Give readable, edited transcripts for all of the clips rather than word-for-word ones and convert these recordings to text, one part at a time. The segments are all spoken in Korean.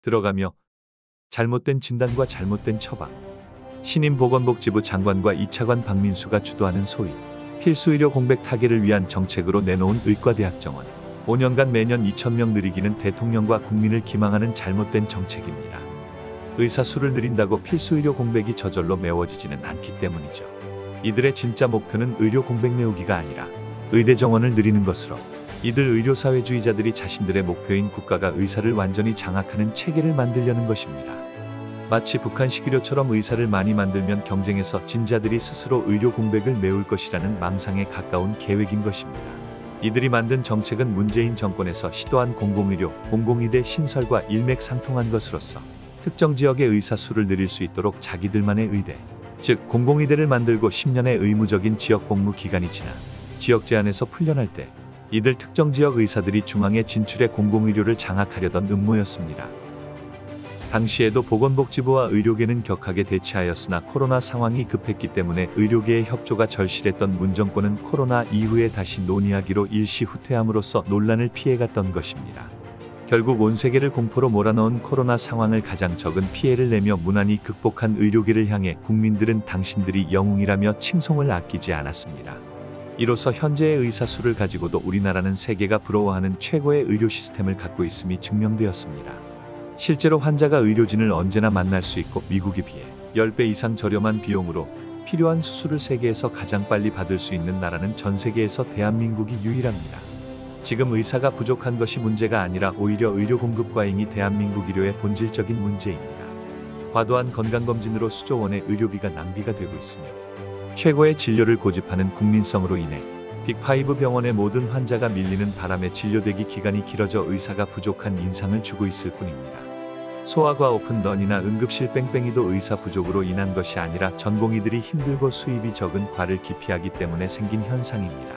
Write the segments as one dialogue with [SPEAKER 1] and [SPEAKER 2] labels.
[SPEAKER 1] 들어가며 잘못된 진단과 잘못된 처방, 신임 보건복지부 장관과 2차관 박민수가 주도하는 소위 필수의료 공백 타개를 위한 정책으로 내놓은 의과대학 정원, 5년간 매년 2,000명 늘리기는 대통령과 국민을 기망하는 잘못된 정책입니다. 의사 수를 늘린다고 필수의료 공백이 저절로 메워지지는 않기 때문이죠. 이들의 진짜 목표는 의료 공백 메우기가 아니라 의대 정원을 늘리는 것으로, 이들 의료사회주의자들이 자신들의 목표인 국가가 의사를 완전히 장악하는 체계를 만들려는 것입니다. 마치 북한식 의료처럼 의사를 많이 만들면 경쟁에서 진 자들이 스스로 의료 공백을 메울 것이라는 망상에 가까운 계획인 것입니다. 이들이 만든 정책은 문재인 정권에서 시도한 공공의료, 공공의대 신설과 일맥상통한 것으로서 특정 지역의 의사 수를 늘릴 수 있도록 자기들만의 의대, 즉 공공의대를 만들고 10년의 의무적인 지역 복무 기간이 지나 지역 제한에서 풀려날 때 이들 특정 지역 의사들이 중앙에 진출해 공공의료를 장악하려던 음모였습니다. 당시에도 보건복지부와 의료계는 격하게 대치하였으나 코로나 상황이 급했기 때문에 의료계의 협조가 절실했던 문 정권은 코로나 이후에 다시 논의하기로 일시 후퇴함으로써 논란을 피해갔던 것입니다. 결국 온 세계를 공포로 몰아넣은 코로나 상황을 가장 적은 피해를 내며 무난히 극복한 의료계를 향해 국민들은 당신들이 영웅이라며 칭송을 아끼지 않았습니다. 이로써 현재의 의사 수를 가지고도 우리나라는 세계가 부러워하는 최고의 의료 시스템을 갖고 있음이 증명되었습니다. 실제로 환자가 의료진을 언제나 만날 수 있고 미국에 비해 10배 이상 저렴한 비용으로 필요한 수술을 세계에서 가장 빨리 받을 수 있는 나라는 전 세계에서 대한민국이 유일합니다. 지금 의사가 부족한 것이 문제가 아니라 오히려 의료 공급 과잉이 대한민국 의료의 본질적인 문제입니다. 과도한 건강검진으로 수조 원의 의료비가 낭비가 되고 있으며 최고의 진료를 고집하는 국민성으로 인해 빅5 병원의 모든 환자가 밀리는 바람에 진료대기 기간이 길어져 의사가 부족한 인상을 주고 있을 뿐입니다. 소아과 오픈런이나 응급실 뺑뺑이도 의사 부족으로 인한 것이 아니라 전공의들이 힘들고 수입이 적은 과를 기피하기 때문에 생긴 현상입니다.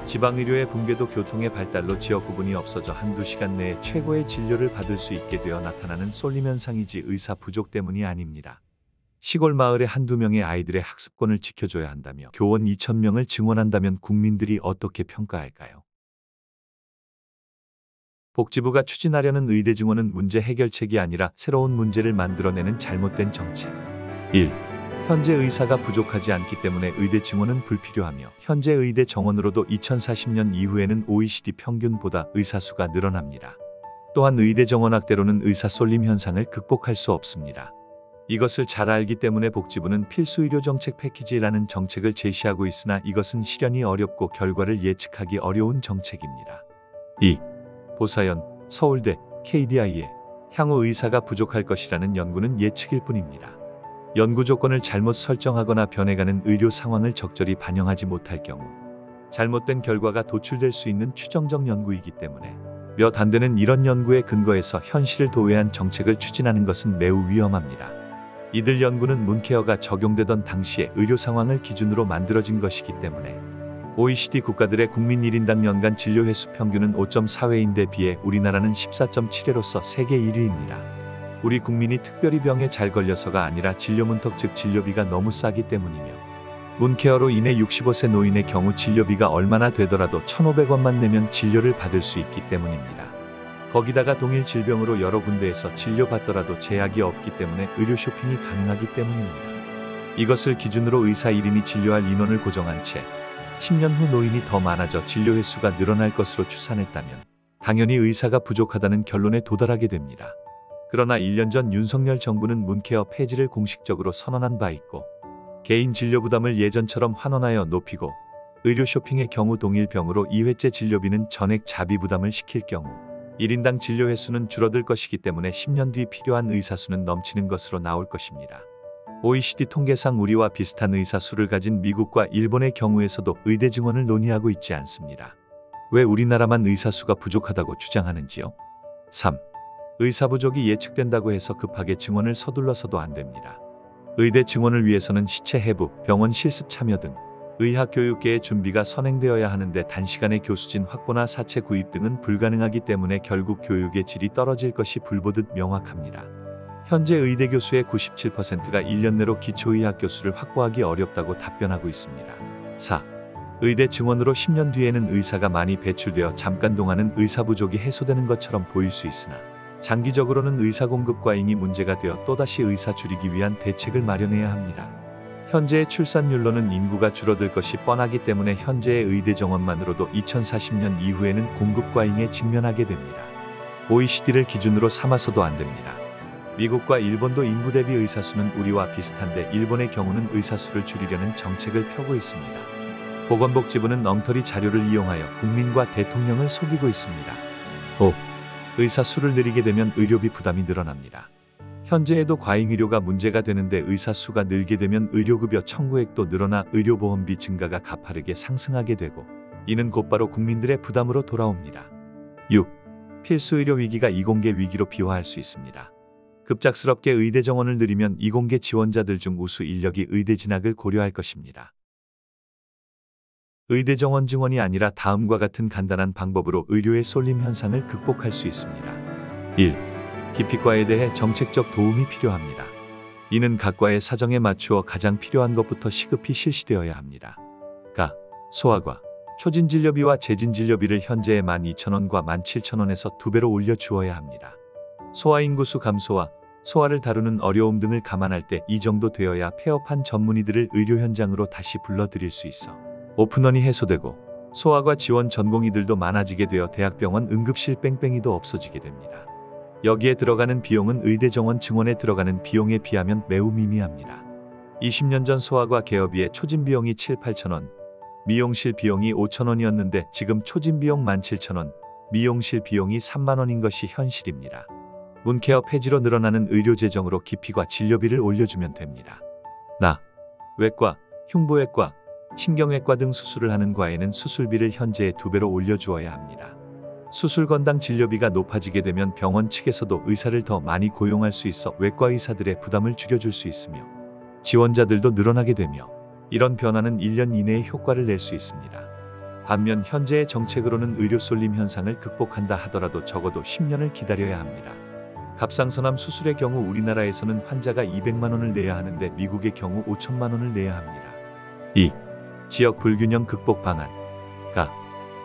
[SPEAKER 1] 지방의료의 붕괴도 교통의 발달로 지역 구분이 없어져 한두 시간 내에 최고의 진료를 받을 수 있게 되어 나타나는 쏠림 현상이지 의사 부족 때문이 아닙니다. 시골 마을에 한두 명의 아이들의 학습권을 지켜줘야 한다며 교원 2,000명을 증원한다면 국민들이 어떻게 평가할까요? 복지부가 추진하려는 의대 증원은 문제 해결책이 아니라 새로운 문제를 만들어내는 잘못된 정책. 1. 현재 의사가 부족하지 않기 때문에 의대 증원은 불필요하며 현재 의대 정원으로도 2040년 이후에는 OECD 평균보다 의사 수가 늘어납니다. 또한 의대 정원학대로는 의사 쏠림 현상을 극복할 수 없습니다. 이것을 잘 알기 때문에 복지부는 필수의료 정책 패키지라는 정책을 제시하고 있으나 이것은 실현이 어렵고 결과를 예측하기 어려운 정책입니다. 2. 보사연, 서울대, KDI의 향후 의사가 부족할 것이라는 연구는 예측일 뿐입니다. 연구 조건을 잘못 설정하거나 변해가는 의료 상황을 적절히 반영하지 못할 경우 잘못된 결과가 도출될 수 있는 추정적 연구이기 때문에 몇 안 되는 이런 연구에 근거해서 현실을 도외한 정책을 추진하는 것은 매우 위험합니다. 이들 연구는 문케어가 적용되던 당시의 의료 상황을 기준으로 만들어진 것이기 때문에 OECD 국가들의 국민 1인당 연간 진료 횟수 평균은 5.4회인데 비해 우리나라는 14.7회로서 세계 1위입니다. 우리 국민이 특별히 병에 잘 걸려서가 아니라 진료문턱 즉 진료비가 너무 싸기 때문이며 문케어로 인해 65세 노인의 경우 진료비가 얼마나 되더라도 1,500원만 내면 진료를 받을 수 있기 때문입니다. 거기다가 동일 질병으로 여러 군데에서 진료받더라도 제약이 없기 때문에 의료 쇼핑이 가능하기 때문입니다. 이것을 기준으로 의사 1인이 진료할 인원을 고정한 채 10년 후 노인이 더 많아져 진료 횟수가 늘어날 것으로 추산했다면 당연히 의사가 부족하다는 결론에 도달하게 됩니다. 그러나 1년 전 윤석열 정부는 문케어 폐지를 공식적으로 선언한 바 있고 개인 진료 부담을 예전처럼 환원하여 높이고 의료 쇼핑의 경우 동일 병으로 2회째 진료비는 전액 자비 부담을 시킬 경우 1인당 진료 횟수는 줄어들 것이기 때문에 10년 뒤 필요한 의사 수는 넘치는 것으로 나올 것입니다. OECD 통계상 우리와 비슷한 의사 수를 가진 미국과 일본의 경우에서도 의대 증원을 논의하고 있지 않습니다. 왜 우리나라만 의사 수가 부족하다고 주장하는지요? 3. 의사 부족이 예측된다고 해서 급하게 증원을 서둘러서도 안 됩니다. 의대 증원을 위해서는 시체 해부, 병원 실습 참여 등 의학교육계의 준비가 선행되어야 하는데 단시간에 교수진 확보나 사체 구입 등은 불가능하기 때문에 결국 교육의 질이 떨어질 것이 불보듯 명확합니다. 현재 의대 교수의 97%가 1년 내로 기초의학 교수를 확보하기 어렵다고 답변하고 있습니다. 4. 의대 증원으로 10년 뒤에는 의사가 많이 배출되어 잠깐 동안은 의사 부족이 해소되는 것처럼 보일 수 있으나 장기적으로는 의사 공급 과잉이 문제가 되어 또다시 의사 줄이기 위한 대책을 마련해야 합니다. 현재의 출산율로는 인구가 줄어들 것이 뻔하기 때문에 현재의 의대 정원만으로도 2040년 이후에는 공급 과잉에 직면하게 됩니다. OECD를 기준으로 삼아서도 안 됩니다. 미국과 일본도 인구 대비 의사 수는 우리와 비슷한데 일본의 경우는 의사 수를 줄이려는 정책을 펴고 있습니다. 보건복지부는 엉터리 자료를 이용하여 국민과 대통령을 속이고 있습니다. 5. 의사 수를 늘리게 되면 의료비 부담이 늘어납니다. 현재에도 과잉 의료가 문제가 되는데 의사 수가 늘게 되면 의료급여 청구액도 늘어나 의료보험비 증가가 가파르게 상승하게 되고 이는 곧바로 국민들의 부담으로 돌아옵니다. 6. 필수 의료 위기가 이공계 위기로 비화할 수 있습니다. 급작스럽게 의대 정원을 늘리면 이공계 지원자들 중 우수 인력이 의대 진학을 고려할 것입니다. 의대 정원 증원이 아니라 다음과 같은 간단한 방법으로 의료의 쏠림 현상을 극복할 수 있습니다. 1. 기피과에 대해 정책적 도움이 필요합니다. 이는 각 과의 사정에 맞추어 가장 필요한 것부터 시급히 실시되어야 합니다. 가, 소아과, 초진진료비와 재진진료비를 현재의 12,000원과 17,000원에서 2배로 올려 주어야 합니다. 소아 인구수 감소와 소아를 다루는 어려움 등을 감안할 때 이 정도 되어야 폐업한 전문의들을 의료 현장으로 다시 불러들일 수 있어 오픈런이 해소되고 소아과 지원 전공의들도 많아지게 되어 대학병원 응급실 뺑뺑이도 없어지게 됩니다. 여기에 들어가는 비용은 의대 정원 증원에 들어가는 비용에 비하면 매우 미미합니다. 20년 전 소아과 개업비의 초진 비용이 7~8천원, 미용실 비용이 5천원이었는데 지금 초진 비용 17,000원, 미용실 비용이 3만원인 것이 현실입니다. 문케어 폐지로 늘어나는 의료 재정으로 기피과 진료비를 올려주면 됩니다. 외과, 흉부외과, 신경외과 등 수술을 하는 과에는 수술비를 현재의 2배로 올려주어야 합니다. 수술 건당 진료비가 높아지게 되면 병원 측에서도 의사를 더 많이 고용할 수 있어 외과 의사들의 부담을 줄여줄 수 있으며 지원자들도 늘어나게 되며 이런 변화는 1년 이내에 효과를 낼 수 있습니다. 반면 현재의 정책으로는 의료 쏠림 현상을 극복한다 하더라도 적어도 10년을 기다려야 합니다. 갑상선암 수술의 경우 우리나라에서는 환자가 200만 원을 내야 하는데 미국의 경우 5천만 원을 내야 합니다. 2. 지역 불균형 극복 방안. 가.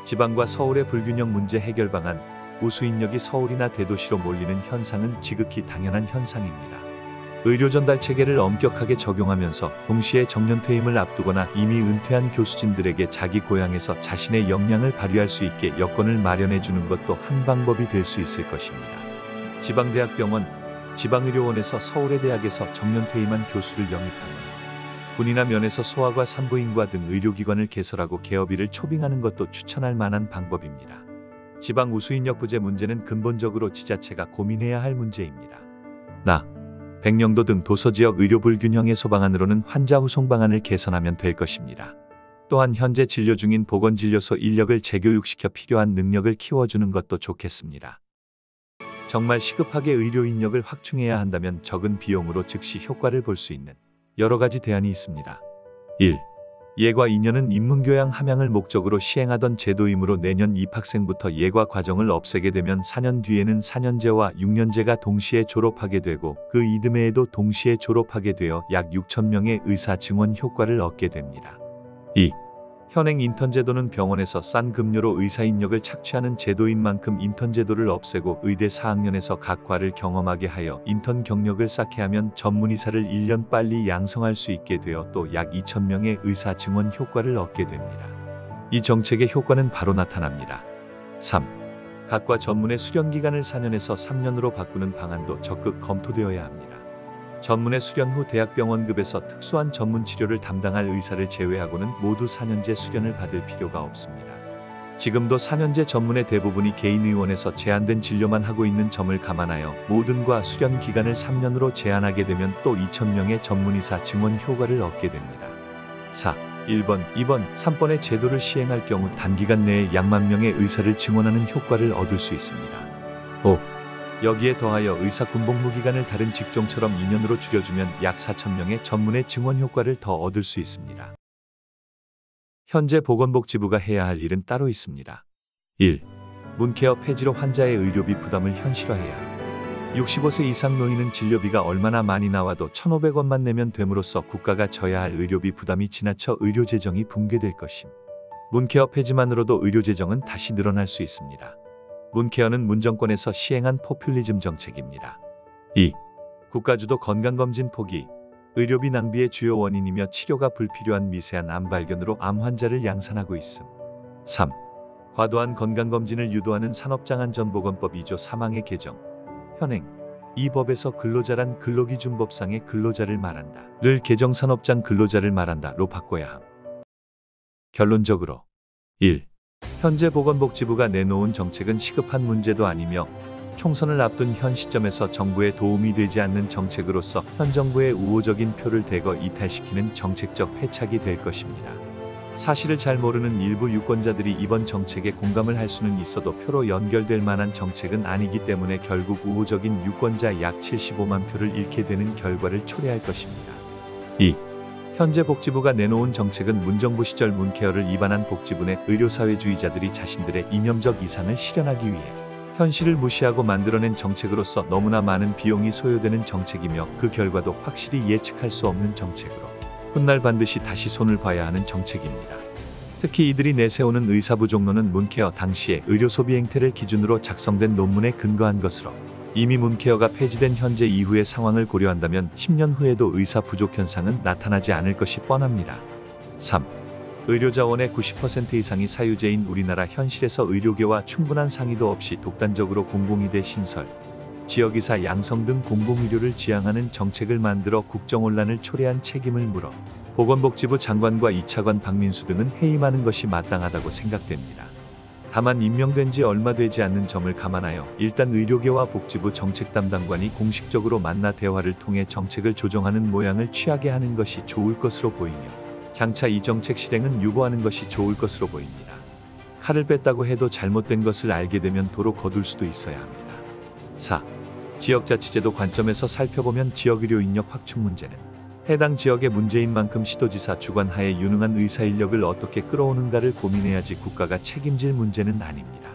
[SPEAKER 1] 지방과 서울의 불균형 문제 해결 방안. 우수 인력이 서울이나 대도시로 몰리는 현상은 지극히 당연한 현상입니다. 의료 전달 체계를 엄격하게 적용하면서 동시에 정년퇴임을 앞두거나 이미 은퇴한 교수진들에게 자기 고향에서 자신의 역량을 발휘할 수 있게 여건을 마련해 주는 것도 한 방법이 될 수 있을 것입니다. 지방대학병원, 지방의료원에서 서울의 대학에서 정년퇴임한 교수를 영입하거나 군이나 면에서 소아과 산부인과 등 의료기관을 개설하고 개업일을 초빙하는 것도 추천할 만한 방법입니다. 지방 우수인력 부재 문제는 근본적으로 지자체가 고민해야 할 문제입니다. 백령도 등 도서지역 의료 불균형 해소 방안으로는 환자 후송 방안을 개선하면 될 것입니다. 또한 현재 진료 중인 보건진료소 인력을 재교육시켜 필요한 능력을 키워주는 것도 좋겠습니다. 정말 시급하게 의료 인력을 확충해야 한다면 적은 비용으로 즉시 효과를 볼 수 있는 여러 가지 대안이 있습니다. 1. 예과 2년은 인문교양 함양을 목적으로 시행하던 제도이므로 내년 입학생부터 예과 과정을 없애게 되면 4년 뒤에는 4년제와 6년제가 동시에 졸업하게 되고 그 이듬해에도 동시에 졸업하게 되어 약 6,000명의 의사 증원 효과를 얻게 됩니다. 2. 현행 인턴제도는 병원에서 싼 급료로 의사 인력을 착취하는 제도인 만큼 인턴제도를 없애고 의대 4학년에서 각 과를 경험하게 하여 인턴 경력을 쌓게 하면 전문의사를 1년 빨리 양성할 수 있게 되어 또 약 2,000명의 의사 증원 효과를 얻게 됩니다. 이 정책의 효과는 바로 나타납니다. 3. 각과 전문의 수련기간을 4년에서 3년으로 바꾸는 방안도 적극 검토되어야 합니다. 전문의 수련 후 대학병원급에서 특수한 전문 치료를 담당할 의사를 제외하고는 모두 4년제 수련을 받을 필요가 없습니다. 지금도 4년제 전문의 대부분이 개인의원에서 제한된 진료만 하고 있는 점을 감안하여 모든 과 수련 기간을 3년으로 제한하게 되면 또 2,000명의 전문의사 증원 효과를 얻게 됩니다. 4. 1번, 2번, 3번의 제도를 시행할 경우 단기간 내에 약 10,000명의 의사를 증원하는 효과를 얻을 수 있습니다. 5. 여기에 더하여 의사 군복무 기간을 다른 직종처럼 2년으로 줄여주면 약 4,000명의 전문의 증원 효과를 더 얻을 수 있습니다. 현재 보건복지부가 해야 할 일은 따로 있습니다. 1. 문케어 폐지로 환자의 의료비 부담을 현실화해야 합니다. 65세 이상 노인은 진료비가 얼마나 많이 나와도 1,500원만 내면 됨으로써 국가가 져야 할 의료비 부담이 지나쳐 의료재정이 붕괴될 것임. 문케어 폐지만으로도 의료재정은 다시 늘어날 수 있습니다. 문케어는 문정권에서 시행한 포퓰리즘 정책입니다. 2. 국가주도 건강검진 포기. 의료비 낭비의 주요 원인이며 치료가 불필요한 미세한 암 발견으로 암 환자를 양산하고 있음. 3. 과도한 건강검진을 유도하는 산업장안전보건법 2조 3항의 개정. 현행. 이 법에서 근로자란 근로기준법상의 근로자를 말한다. 를 개정 산업장 근로자를 말한다로 바꿔야 함. 결론적으로 1. 현재 보건복지부가 내놓은 정책은 시급한 문제도 아니며 총선을 앞둔 현 시점에서 정부에 도움이 되지 않는 정책으로서 현 정부의 우호적인 표를 대거 이탈시키는 정책적 패착이 될 것입니다. 사실을 잘 모르는 일부 유권자들이 이번 정책에 공감을 할 수는 있어도 표로 연결될 만한 정책은 아니기 때문에 결국 우호적인 유권자 약 75만 표를 잃게 되는 결과를 초래할 것입니다. 2. 현재 복지부가 내놓은 정책은 문정부 시절 문케어를 입안한 복지부 내 의료사회주의자들이 자신들의 이념적 이상을 실현하기 위해 현실을 무시하고 만들어낸 정책으로서 너무나 많은 비용이 소요되는 정책이며 그 결과도 확실히 예측할 수 없는 정책으로 훗날 반드시 다시 손을 봐야 하는 정책입니다. 특히 이들이 내세우는 의사부족론은 문케어 당시의 의료소비 행태를 기준으로 작성된 논문에 근거한 것으로 이미 문케어가 폐지된 현재 이후의 상황을 고려한다면 10년 후에도 의사 부족 현상은 나타나지 않을 것이 뻔합니다. 3. 의료자원의 90% 이상이 사유제인 우리나라 현실에서 의료계와 충분한 상의도 없이 독단적으로 공공의대 신설, 지역의사 양성 등 공공의료를 지향하는 정책을 만들어 국정혼란을 초래한 책임을 물어 보건복지부 장관과 2차관 박민수 등은 해임하는 것이 마땅하다고 생각됩니다. 다만 임명된 지 얼마 되지 않는 점을 감안하여 일단 의료계와 복지부 정책 담당관이 공식적으로 만나 대화를 통해 정책을 조정하는 모양을 취하게 하는 것이 좋을 것으로 보이며 장차 이 정책 실행은 유보하는 것이 좋을 것으로 보입니다. 칼을 뺐다고 해도 잘못된 것을 알게 되면 도로 거둘 수도 있어야 합니다. 4. 지역자치제도 관점에서 살펴보면 지역의료 인력 확충 문제는 해당 지역의 문제인 만큼 시도지사 주관하에 유능한 의사인력을 어떻게 끌어오는가를 고민해야지 국가가 책임질 문제는 아닙니다.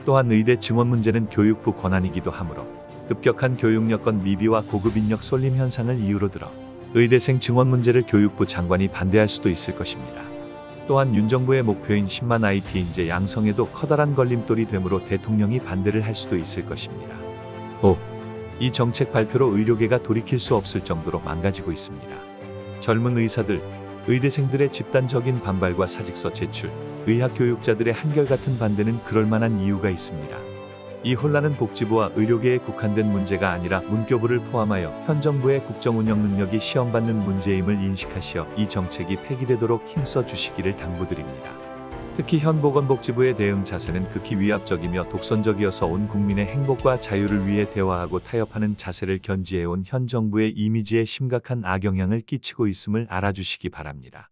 [SPEAKER 1] 또한 의대 증원 문제는 교육부 권한이기도 하므로 급격한 교육 여건 미비와 고급 인력 쏠림 현상을 이유로 들어 의대생 증원 문제를 교육부 장관이 반대할 수도 있을 것입니다. 또한 윤 정부의 목표인 10만 IT 인재 양성에도 커다란 걸림돌이 되므로 대통령이 반대를 할 수도 있을 것입니다. 5. 이 정책 발표로 의료계가 돌이킬 수 없을 정도로 망가지고 있습니다. 젊은 의사들, 의대생들의 집단적인 반발과 사직서 제출, 의학교육자들의 한결같은 반대는 그럴 만한 이유가 있습니다. 이 혼란은 복지부와 의료계에 국한된 문제가 아니라 문교부를 포함하여 현 정부의 국정운영 능력이 시험받는 문제임을 인식하시어 이 정책이 폐기되도록 힘써 주시기를 당부드립니다. 특히 현 보건복지부의 대응 자세는 극히 위압적이며 독선적이어서 온 국민의 행복과 자유를 위해 대화하고 타협하는 자세를 견지해온 현 정부의 이미지에 심각한 악영향을 끼치고 있음을 알아주시기 바랍니다.